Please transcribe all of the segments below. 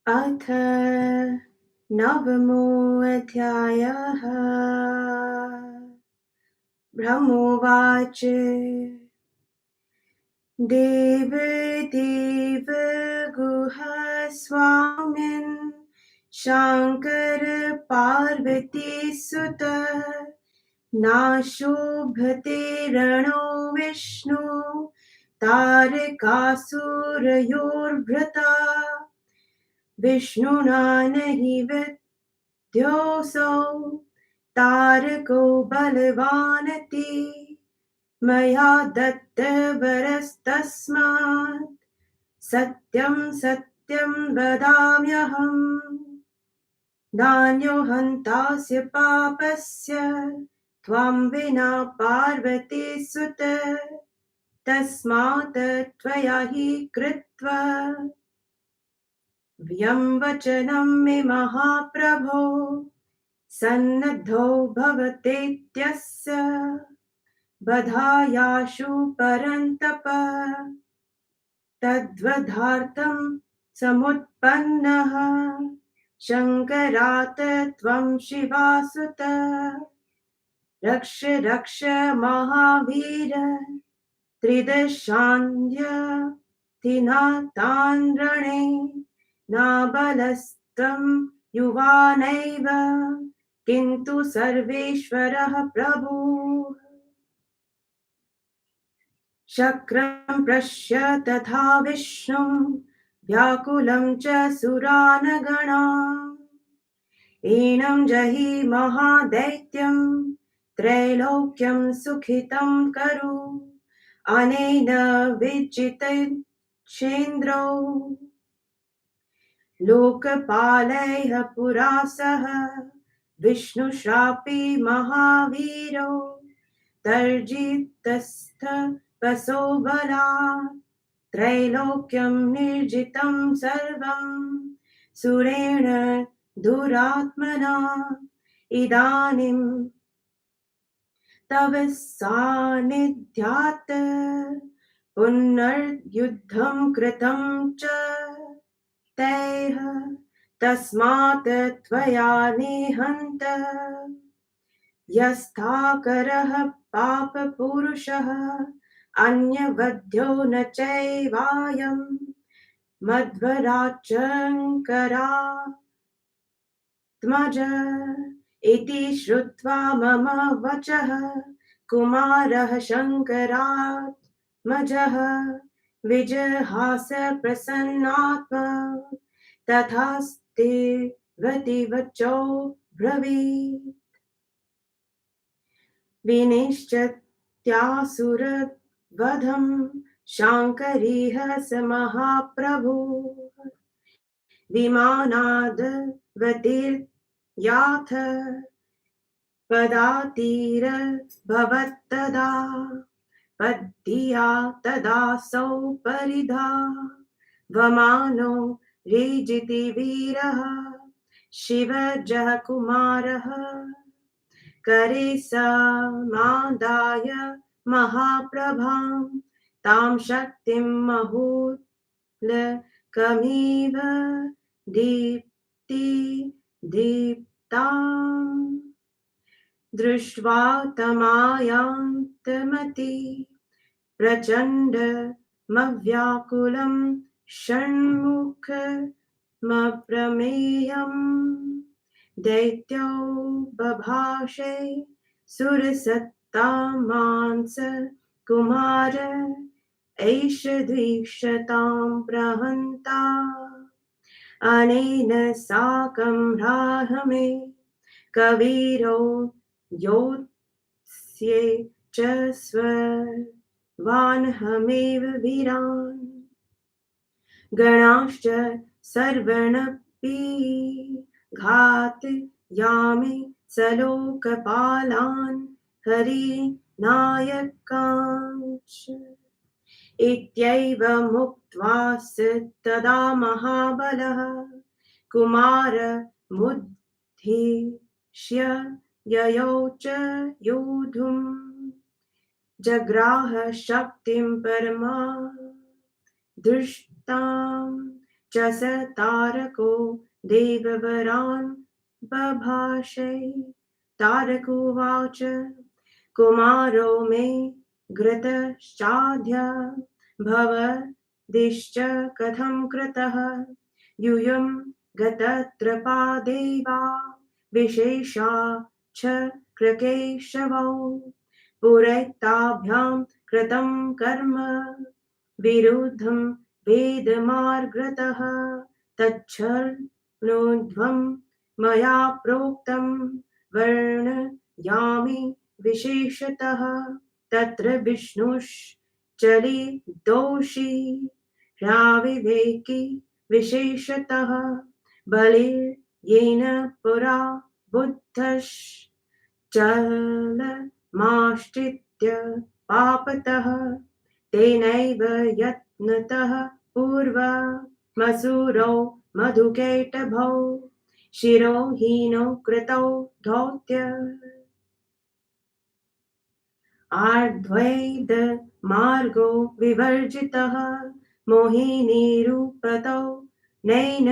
अथ नवमोऽध्यायः। ब्रह्मोवाच देवदेव गुहास्वामिन् शाङ्कर पार्वतीसुत नाशोभते रणो विष्णु तारकासुरयोर्भृता विष्णुना नहि विद्योऽसौ तारको बलवानति मया दत्तवरस्तस्मात् सत्यं सत्यं वदाम्यहम् नान्यो हन्तास्य पापस्य त्वं विना पार्वतीसुत तस्मात् त्वया हि कृत्वा व्यं वचनं मे महाप्रभो सन्नद्धो भवतेत्यस्य बधायाशु परन्तप तद्वधार्थं समुत्पन्नः शङ्करात् त्वं शिवासुत रक्ष रक्ष महावीर त्रिदशान्त्यतिनातान् रणे नाबलस्त्वं युवानैव किन्तु सर्वेश्वरः प्रभुः शक्रं पश्य तथा विष्णुं व्याकुलं च सुरानगणाः एनं जहि महादैत्यं त्रैलोक्यं सुखितं करु अनेन विजितेन्द्रो लोकपालैः पुरा सह विष्णुशापी महावीरो तर्जितस्तपसो बलात् त्रैलोक्यं निर्जितं सर्वं सुरेण दुरात्मना इदानीं तव सान्निध्यात् पुनर्युद्धं कृतं च तैः तस्मात् त्वया निहन्त यस्ताकरः पापपुरुषः अन्यवध्यो न चैवायं मध्वराजङ्करात्मज इति श्रुत्वा मम वचः कुमारः शङ्करात्मजः विजहास प्रसन्नात्मा तथास्ते वचो ब्रवीत् विनिश्चित्यासुरवधं शाङ्करीह स महाप्रभुः विमानाद्वतीर्याथ पदातीरभवत्तदा पद्धिया तदासौ परिधावमानो रेजिति वीरः शिवजः कुमारः करे समादाय महाप्रभां तां शक्तिं महोल्लकमिव दीप्ताम् दृष्ट्वा तमायान्तमति प्रचण्डमव्याकुलं षण्मुखमप्रमेयम् दैत्यो बभाषे सुरसत्तामांस कुमार एष द्वीक्षतां प्रहन्ता अनेन साकं राहमे कवीरो योत्स्ये च स्वर्वान्हमेव वीरान् गणाश्च सर्वणपि घातयामि सलोकपालान् हरिनायकांश्च इत्येवमुक्त्वा स तदा महाबलः कुमारमुद्दिश्य ययौ च योद्धुम् जग्राह शक्तिं परमा दृष्टां च स तारको देववरान् बभाषे तारकोवाच कुमारो मे घृतश्चाद्य भवदिश्च कथं कृतः यूयं गतत्रपा देवा विशेषा च कृकेशवौ पुरैताभ्यां कृतं कर्म विरुद्धं वेदमार्गतः तच्छृणुध्वं मया प्रोक्तं वर्णयामि विशेषतः तत्र विष्णुश्चलि दोषी ह्याविवेकी विशेषतः बलिर्येन पुरा बुद्धश्चलमाश्रित्य पापतः तेनैव यत्नतः पूर्वमसुरौ मधुकैटभौ शिरोहीनौ कृतौ धौत्य आर्द्वैद मार्गो विवर्जितः मोहिनीरूपतौ नैन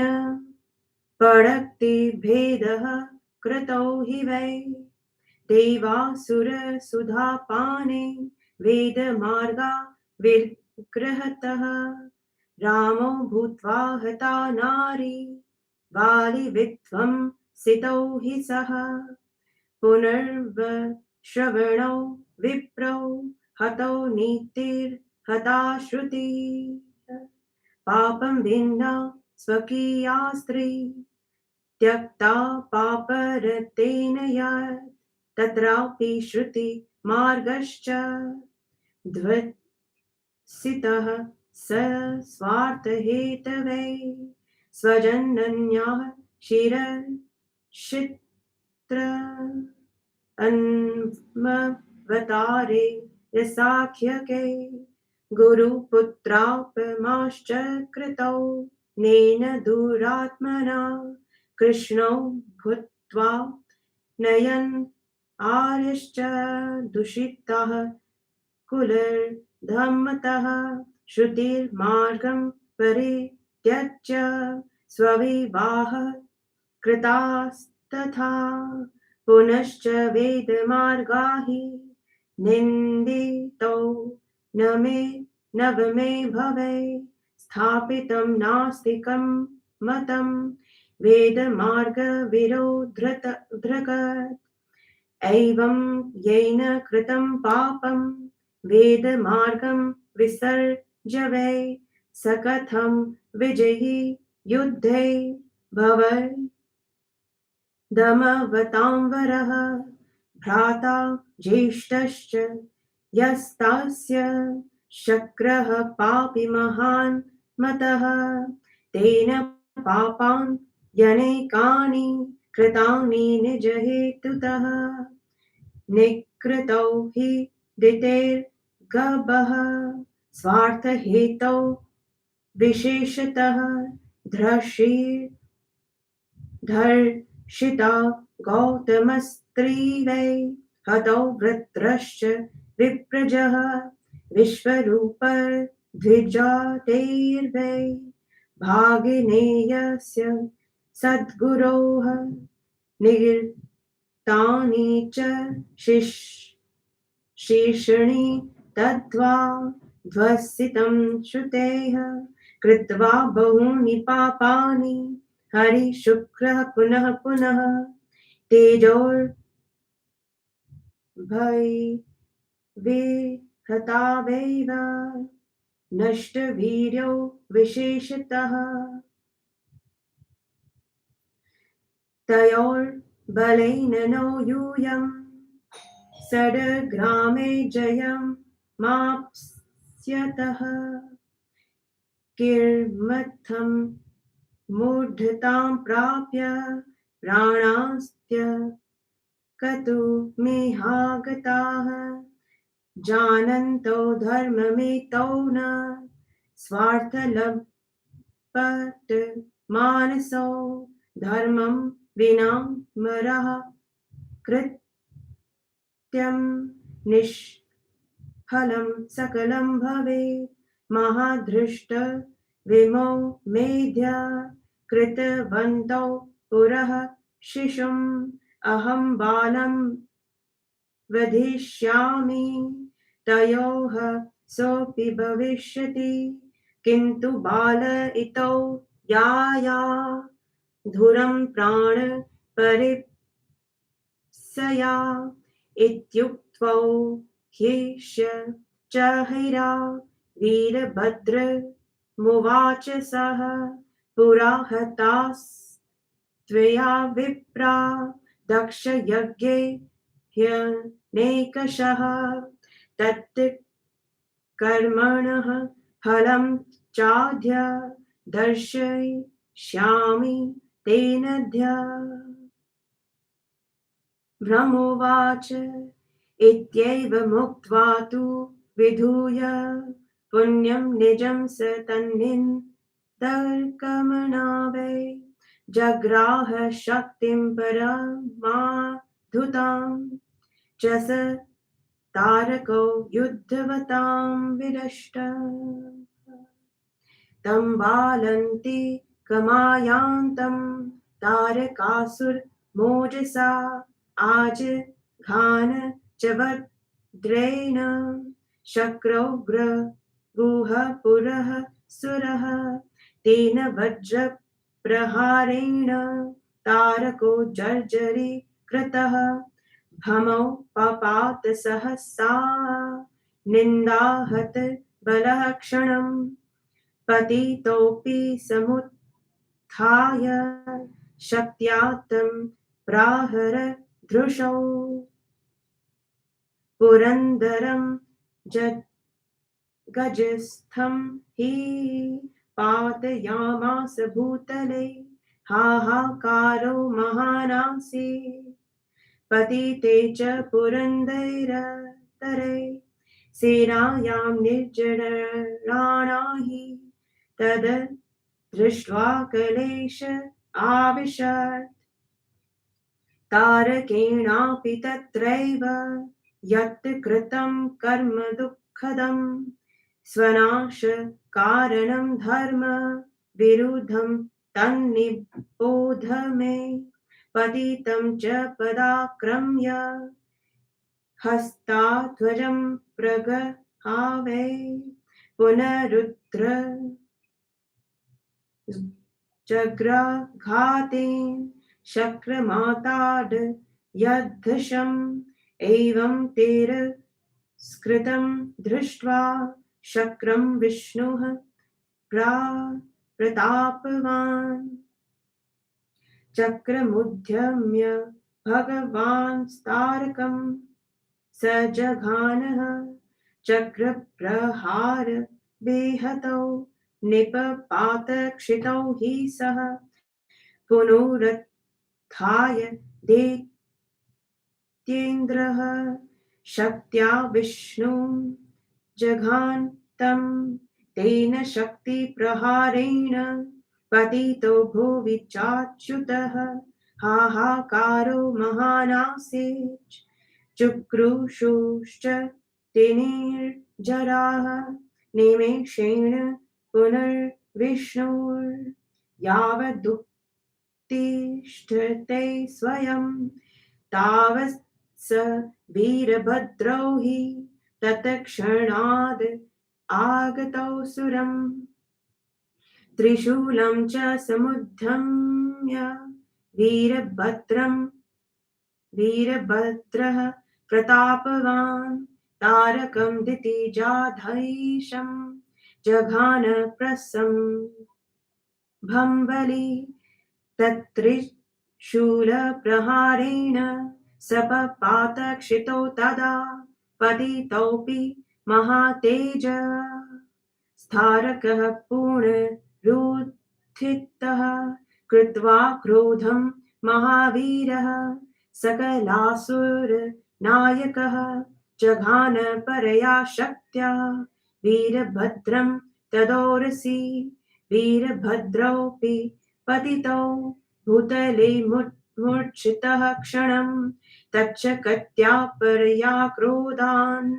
पडक्ति भेदः कृतौ हि वै देवासुरसुधापाने वेदमार्गा विग्रहतः रामो भूत्वा हता नारी बालिविध्वं सितौ हि सः पुनर्वश्रवणौ विप्रौ हतौ नीतिर्हता श्रुतिः पापं विन्दा स्वकीया स्त्री त्यक्ता पापरतेन यत् तत्रापि श्रुति मार्गश्च ध्वसितः स स्वार्थहेतवे स्वजनन्याः शिरश्चित्र अन्मवतारे यसाख्यके गुरुपुत्रापमाश्च कृतौ नेन दुरात्मना कृष्णौ भूत्वा नयन् आर्यश्च दूषितः कुलर्धम्मतः श्रुतिर्मार्गं परित्यज्य स्वविवाह कृतास्तथा पुनश्च वेदमार्गा हि निन्दितौ नवमे भवे स्थापितं नास्तिकं मतं वेदमार्गविरोधृगत् एवं येन कृतं पापं वेदमार्गं विसर्ज्य वै स कथं विजयी युद्धे भवति दमवतां वरः भ्राता ज्येष्ठश्च यस्तस्य शक्रः पापी महान् मतः तेन पापान् यनेकानि कृतानि निजहेतुतः निकृतौ हि दितेर्गभः स्वार्थहेतौ विशेषतः धर्षिता गौतमस्त्रीवै हतौ वृत्रश्च विप्रजः विश्वरूपद्विजातेर्वै भागिनेयस्य सद्गुरोः निगृतानि च शीर्षणि दत्त्वा ध्वसितं श्रुतेः कृत्वा बहूनि पापानि हरिशुक्रः पुनः पुनः तेजोर्भयविहतावैव नष्टवीर्यो विशेषतः तयोर्बलेन नो यूयम् सड्ग्रामे जयं माप्स्यतः किर्मत्थं मूढतां प्राप्य प्राणास्त्य कतुमिहागताः जानन्तो धर्ममेतो न स्वार्थलब्धपट मानसो धर्मं विना मरः कृत्यं निष्फलं सकलं भवेत् महाधृष्ट विमो मेध्य कृतवन्तौ पुरः शिशुम् अहं बालं वधिष्यामि तयोः सोऽपि भविष्यति किन्तु बाल इतौ याया धुरं प्राण परिप्सया इत्युक्त्वा ह्येष्य च हैरा वीरभद्रमुवाच सः पुरा हतास्त्वया विप्रा दक्षयज्ञे ह्यनेकशः तत् कर्मणः फलं चाद्य दर्शयिष्यामि तेनद्य ब्रह्मोवाच इत्येवमुक्त्वा तु विधूय पुण्यं निजं स तन्निन्दर्कमनावै जग्राह शक्तिं परमाधुतां च स तारको युद्धवतां विदष्ट तं बालन्ति कमायान्तं तारकासुरमोजसा आजघान च वज्रेण शक्रोग्रगुह पुरः सुरः तेन वज्रप्रहारेण तारको जर्जरीकृतः भमौ पपात सहसा निन्दाहत बलः क्षणम् पतितोऽपि समुत्थाय शक्त्या तं प्राहरदृशौ पुरन्दरं गजस्थं हि पातयामास भूतले हाहाकारो महानासीत् पतिते च पुरन्दरतरे सेनायां निर्जराणा हि तद् दृष्ट्वा कलेश आविशत् तारकेणापि तत्रैव यत् कृतं कर्म दुःखदं स्वनाशकारणं धर्म विरुद्धं तन्निबोध मे पतितं च पदाक्रम्य हस्ताध्वजं प्रगहावे पुनरुद्र जग्राघातेन शक्रमाताड यद्धशम् एवं तिरस्कृतं दृष्ट्वा शक्रं विष्णुः प्रतापवान् चक्रमुद्यम्य भगवान्स्तारकं स जघानः चक्रप्रहार बेहतौ निपपातक्षितौ हि सः पुनरुत्थाय दैत्येन्द्रः शक्त्या विष्णुं जघान तं तेन शक्तिप्रहारेण पतितो भुवि चाच्युतः हाहाकारो महानासीत् चुक्रुषुश्च तेनिर्जराः निमेषेण पुनर्विष्णुर्यावदुत्तिष्ठते स्वयं तावत् स वीरभद्रो हि तत्क्षणाद् आगतौ सुरम् त्रिशूलं च समुद्धम्य वीरभद्रः प्रतापवान् तारकं दितिजाधैशं जघान प्रसम्भं तत्त्रिशूलप्रहारेण सपपातक्षितौ तदा पतितोऽपि महातेज स्थारकः पुनरुत्थितः कृत्वा क्रोधं महावीरः सकलासुरनायकः जघान परया शक्त्या वीरभद्रं तदोरसि वीरभद्रोऽपि पतितौ भूतले मूर्छितः क्षणं तच्च कत्या परया क्रोधान्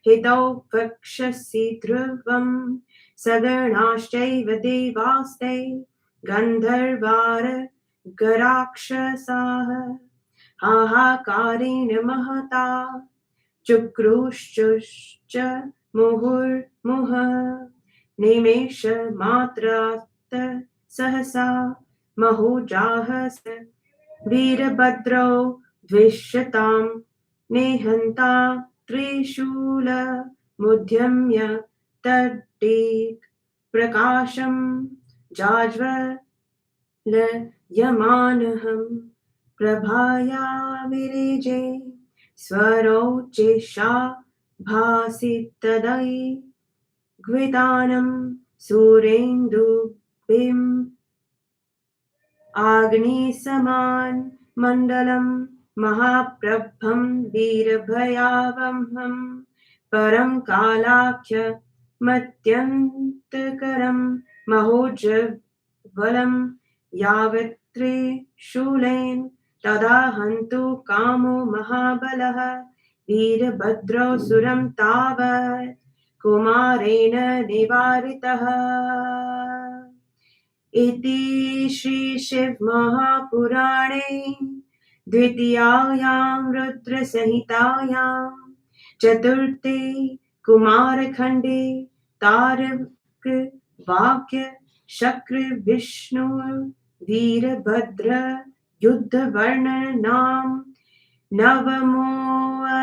हितौ वक्षसि ध्रुवम् सगणाश्चैव देवास्ते गन्धर्वार गराक्षसाः हाहाकारेण महता चुक्रुश्च मुहुर्मुहुः निमेषमात्रात् सहसा महोजाहस वीरभद्रौ द्विषतां नेहन्ता त्रिशूलमुद्यम्य तड्डीत् प्रकाशं जाज्वल्यमानहं प्रभाया विरेजे स्वरोचिषा भासि तदै ग्वितानं सूरेन्दुभिम् आग्निसमान मण्डलं महाप्रभं वीरभयावहं परं कालाख्यमत्यन्तकरं महोज्ज्वलं यावत्त्रिशूलेन तदा हन्तु कामो महाबलः वीरभद्रौ सुरं तावत् कुमारेण निवारितः। इति श्री शिव महापुराणे द्वितीयायां रुद्रसंहितायां चतुर्थे कुमारखण्डे तारक वाक्य शक्र विष्णु वीरभद्र युद्ध वर्णनाम नवमोऽध्यायः।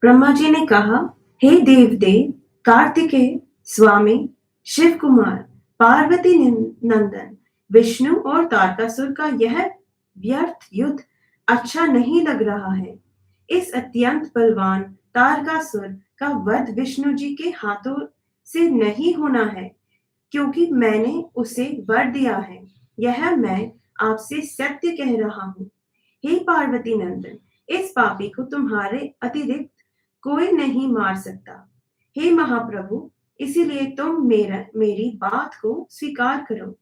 ब्रह्मा जी ने कहा, हे देवदेव कार्तिकेय स्वामी शिव कुमार पार्वती नंदन विष्णु और तारकासुर का यह व्यर्थ युद्ध अच्छा नहीं लग रहा है। इस अत्यंत बलवान तारकासुर का वध विष्णु जी के हाथों से नहीं होना है, क्योंकि मैंने उसे वर दिया है। यह मैं आपसे सत्य कह रहा हूँ। हे पार्वती नंदन, इस पापी को तुम्हारे अतिरिक्त कोई नहीं मार सकता। हे महाप्रभु, इसीलिए तुम मेरी बात को स्वीकार करो।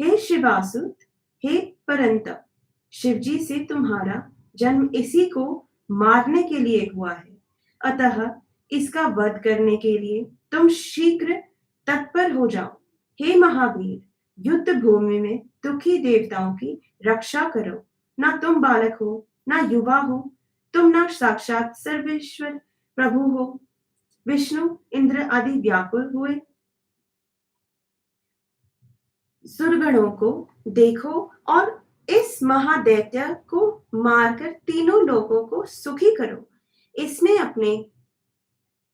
हे शिवासुत, हे परंतप, शिवजी से तुम्हारा जन्म इसी को मारने के लिए हुआ है, अतः इसका वध करने के लिए तुम शीघ्र तत्पर हो जाओ। हे महावीर, युद्ध भूमि में दुखी देवताओं की रक्षा करो। ना तुम बालक हो, ना युवा हो, तुम ना साक्षात सर्वेश्वर प्रभु हो। विष्णु इंद्र आदि व्याकुल हुए। सुरगणों को देखो और इस महादैत्य को मारकर तीनों लोगों को सुखी करो। इसने अपने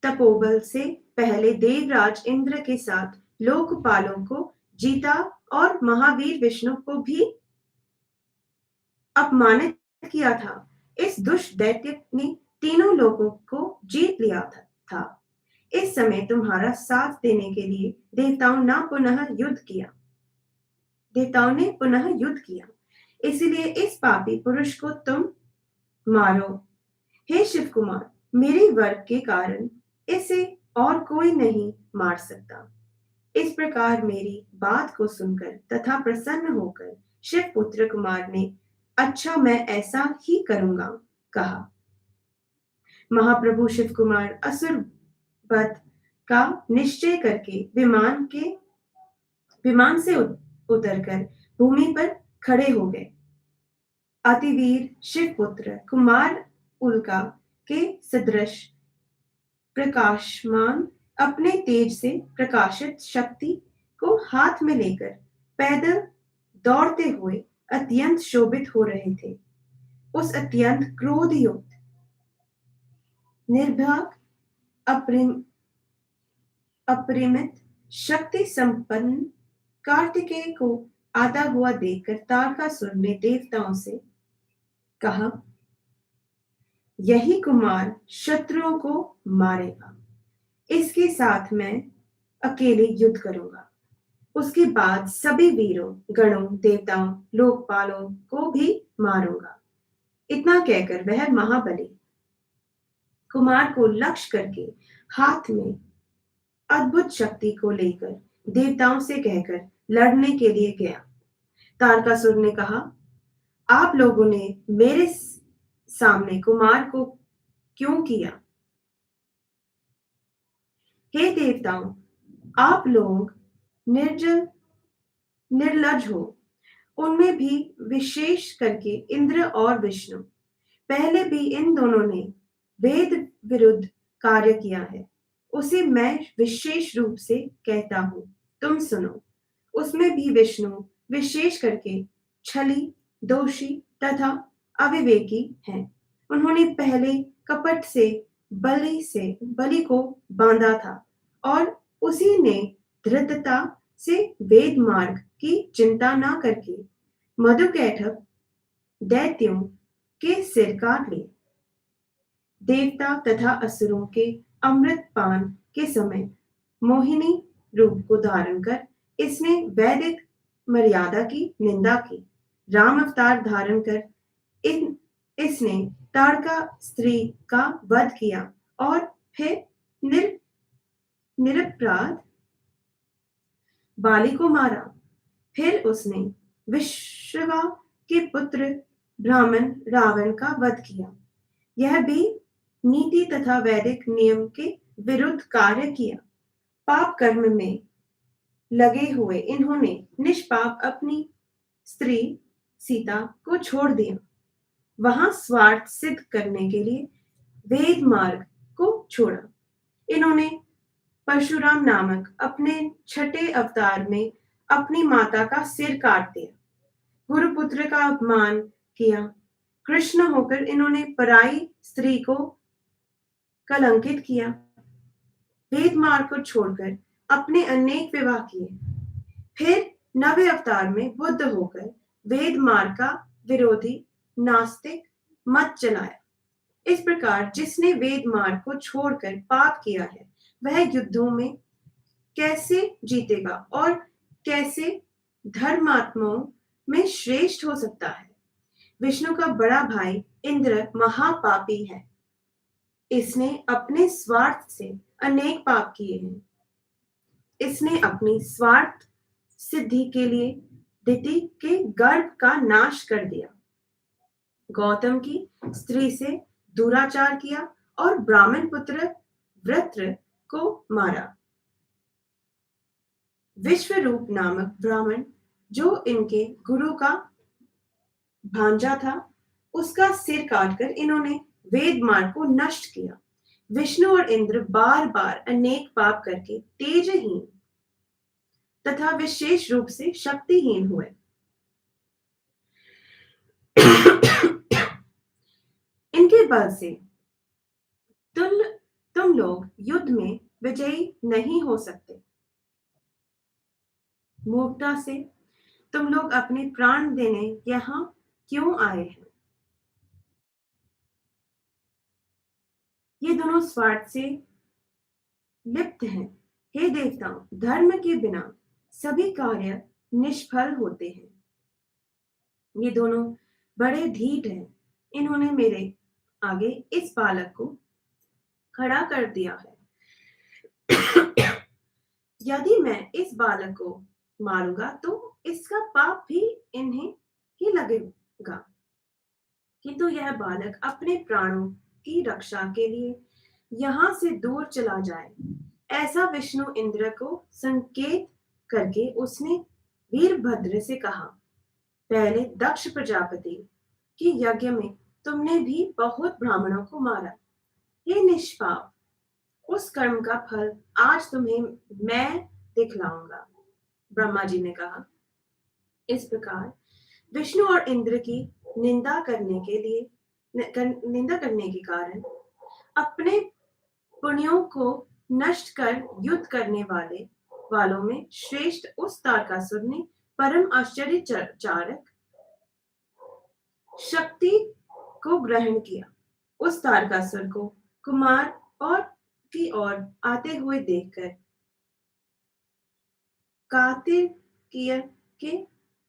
तपोबल से पहले देवराज इंद्र के साथ लोकपालों को जीता और महावीर विष्णु को भी अपमानित किया था। इस दुष्ट दैत्य ने तीनों लोगों को जीत लिया था। इस समय तुम्हारा साथ देने के लिए देवताओं ने पुनः युद्ध किया। इसलिए इस पापी पुरुष को तुम मारो। हे शिव कुमार, मेरे वर के कारण इसे और कोई नहीं मार सकता। इस प्रकार मेरी बात को सुनकर तथा प्रसन्न होकर शिव पुत्र कुमार ने अच्छा, मैं ऐसा ही करूंगा कहा। महाप्रभु शिव कुमार असुर वध का निश्चय करके विमान से उतरकर भूमि पर खड़े हो गए। अतिवीर शिव पुत्र कुमार उल्का के सदृश प्रकाशमान अपने तेज से प्रकाशित शक्ति को हाथ में लेकर पैदल दौड़ते हुए अत्यंत शोभित हो रहे थे। उस अत्यंत क्रोधयुक्त निर्भीक अपरिमित शक्ति संपन्न कार्तिकेय को आता हुआ देखकर तारकासुर ने देवताओं से कहा, यही कुमार शत्रुओं को मारेगा। इसके साथ मैं अकेले युद्ध करूंगा। उसके बाद सभी वीरों, गणों, देवताओं, लोकपालों को भी मारूंगा। इतना कहकर वह महाबली कुमार को लक्ष्य करके हाथ में अद्भुत शक्ति को लेकर देवताओं से कहकर लड़ने के लिए गया। तारकासुर ने कहा, आप लोगों ने मेरे सामने कुमार को क्यों किया? हे देवताओं, आप लोग निर्जल निर्लज हो। उनमें भी विशेष करके इंद्र और विष्णु, पहले भी इन दोनों ने वेद विरुद्ध कार्य किया है। उसे मैं विशेष रूप से कहता हूं, तुम सुनो। उसमें भी विष्णु विशेष करके छली, दोषी तथा अविवेकी हैं। उन्होंने पहले कपट से बलि को बांधा था और उसी ने धृतता से वेद मार्ग की चिंता न करके मधुकैटभ दैत्यों के सिर काट लिए। देवता तथा असुरों के अमृत पान के समय मोहिनी रूप को धारण कर इसने वैदिक मर्यादा की निंदा की। राम अवतार धारण कर इसने ताड़का स्त्री का वध किया और फिर निरपराध बाली को मारा। फिर उसने विश्रवा के पुत्र ब्राह्मण रावण का वध किया। यह भी नीति तथा वैदिक नियम के विरुद्ध कार्य किया। पाप कर्म में लगे हुए इन्होंने निष्पाप अपनी स्त्री सीता को छोड़ दिया। वहां स्वार्थ सिद्ध करने के लिए वेद मार्ग को छोड़ा। इन्होंने परशुराम नामक अपने छठे अवतार में अपनी माता का सिर काट दिया। गुरुपुत्र का अपमान किया। कृष्ण होकर इन्होंने पराई स्त्री को कलंकित किया। वेद मार्ग को छोड़कर अपने अनेक विवाह किए। फिर नवे अवतार में बुद्ध होकर वेद मार्ग का विरोधी नास्तिक मत चलाया। इस प्रकार जिसने वेद मार्ग को छोड़कर पाप किया है वह युद्धों में कैसे जीतेगा और कैसे धर्मात्माओं में श्रेष्ठ हो सकता है? विष्णु का बड़ा भाई इंद्र महापापी है। इसने अपने स्वार्थ से अनेक पाप किए हैं। इसने अपनी स्वार्थ सिद्धि के लिए दिति के गर्भ का नाश कर दिया, गौतम की स्त्री से दुराचार किया और ब्राह्मण पुत्र वृत्र को मारा। विश्वरूप नामक ब्राह्मण जो इनके गुरु का भांजा था उसका सिर काटकर इन्होंने वेद मार्ग को नष्ट किया। विष्णु और इंद्र बार बार अनेक पाप करके तेजहीन तथा विशेष रूप से शक्तिहीन हुए। इनके बल से तुम लोग युद्ध में विजयी नहीं हो सकते। मूर्खता से तुम लोग अपने प्राण देने यहां क्यों आए हैं? ये दोनों स्वार्थ से लिप्त हैं। हे देवताओं, धर्म के बिना सभी कार्य निष्फल होते हैं। ये दोनों बड़े ढीठ हैं। इन्होंने मेरे आगे इस बालक को खड़ा कर दिया है। यदि मैं इस बालक को मारूंगा तो इसका पाप भी इन्हें ही लगेगा, किंतु यह बालक अपने प्राणों की रक्षा के लिए यहां से दूर चला जाए, ऐसा विष्णु इंद्र को संकेत करके उसने वीरभद्र से कहा। पहले दक्ष प्रजापति के यज्ञ में तुमने भी बहुत ब्राह्मणों को मारा। हे निष्पाप, उस कर्म का फल आज तुम्हें मैं दिखलाऊंगा, ब्रह्मा जी ने कहा। इस प्रकार विष्णु और इंद्र की निंदा करने के कारण अपने पुण्यों को नष्ट कर युद्ध करने वालों में श्रेष्ठ उस तारकासुर ने परम आश्चर्यचारक शक्ति को ग्रहण किया। उस तारकासुर को कुमार और की ओर आते हुए देखकर कार्तिकेय के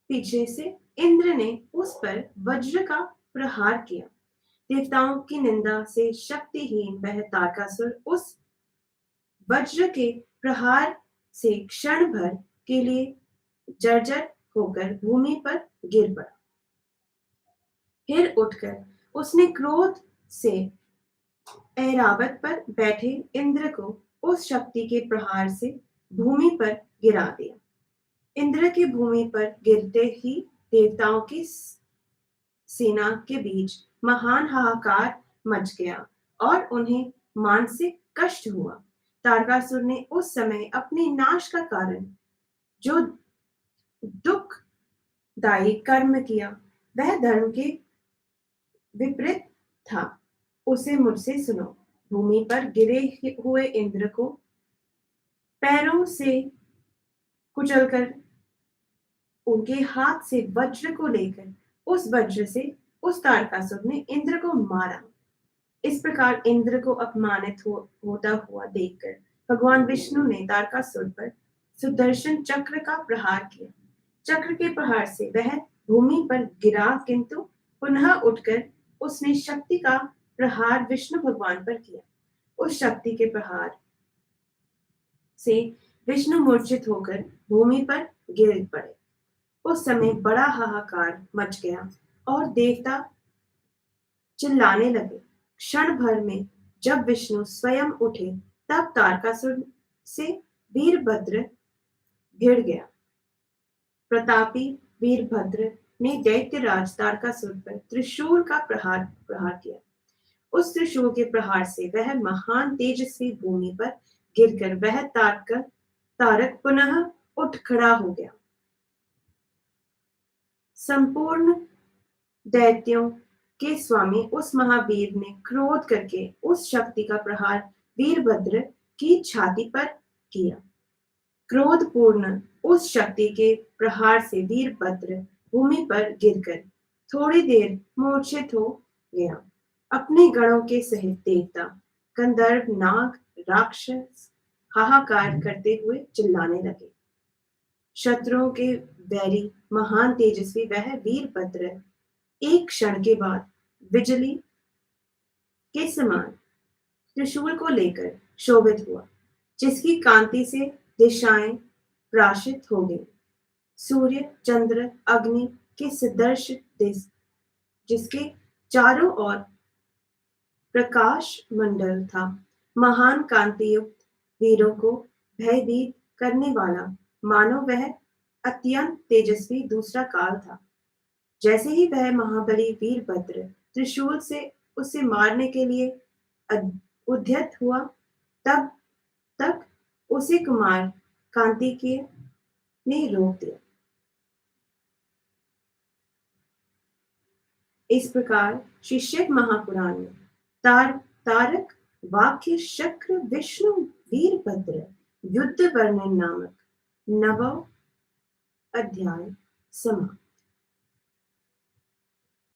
पीछे से इंद्र ने उस पर वज्र का प्रहार किया। देवताओं की निंदा से शक्तिहीन वह तारकासुर उस वज्र के प्रहार से क्षण भर के लिए जर्जर होकर भूमि पर गिर पड़ा। फिर उठकर उसने क्रोध से ऐरावत पर बैठे इंद्र को उस शक्ति के प्रहार से भूमि पर गिरा दिया। इंद्र की भूमि पर गिरते ही देवताओं की सेना के बीच महान हाहाकार मच गया और उन्हें मानसिक कष्ट हुआ। तारकासुर ने उस समय अपने नाश का कारण जो दुखदायी कर्म किया वह धर्म के विपरीत था। उसे मुझसे सुनो। भूमि पर गिरे हुए इंद्र को पैरों से कुचलकर उनके हाथ से वज्र को लेकर उस वज्र से उस तारकासुर ने इंद्र को मारा। इस प्रकार इंद्र को अपमानित होता हुआ देखकर भगवान विष्णु ने तारकासुर पर सुदर्शन चक्र का प्रहार किया। चक्र के प्रहार से वह भूमि पर गिरा, किंतु पुनः उठकर उसने शक्ति का प्रहार विष्णु भगवान पर किया। उस शक्ति के प्रहार से विष्णु मूर्छित होकर भूमि पर गिर पड़े। उस समय बड़ा हाहाकार मच गया और देवता चिल्लाने लगे। क्षण भर में जब विष्णु स्वयं उठे तब तारकासुर से वीरभद्र भिड़ गया। प्रतापी वीरभद्र ने दैत्यराज तारकासुर पर त्रिशूल का प्रहार किया। उस त्रिशूल के प्रहार से वह महान तेजस्वी भूमि पर गिरकर वह तारक पुनः उठ खड़ा हो गया। संपूर्ण दैत्यों के स्वामी उस महावीर ने क्रोध करके उस शक्ति का प्रहार वीरभद्र की छाती पर किया। क्रोधपूर्ण उस शक्ति के प्रहार से वीरभद्र भूमि पर गिरकर थोड़ी देर मूर्छित हो गया। अपने गणों के सहित देवता, गंधर्व, नाग, राक्षस हाहाकार करते हुए चिल्लाने लगे। शत्रुओं के वैरी महान तेजस्वी वह वीरभद्र एक क्षण के बाद बिजली के समान त्रिशूल को लेकर शोभित हुआ, जिसकी कांति से दिशाएं प्राशित हो गई। सूर्य, चंद्र, अग्नि के सदृश जिसके चारों ओर प्रकाश मंडल था। महान कांति युक्त वीरों को भयभीत करने वाला, मानो वह अत्यंत तेजस्वी दूसरा काल था। जैसे ही वह महाबली वीरभद्र त्रिशूल से उसे मारने के लिए उद्यत हुआ, तब तक उसे कुमार कार्तिकेय ने रोक दिया। इस प्रकार श्री शिव महापुराण में तारक वाक्य शक्र विष्णु वीरभद्र युद्ध वर्णन नामक 9वां अध्याय समाप्त।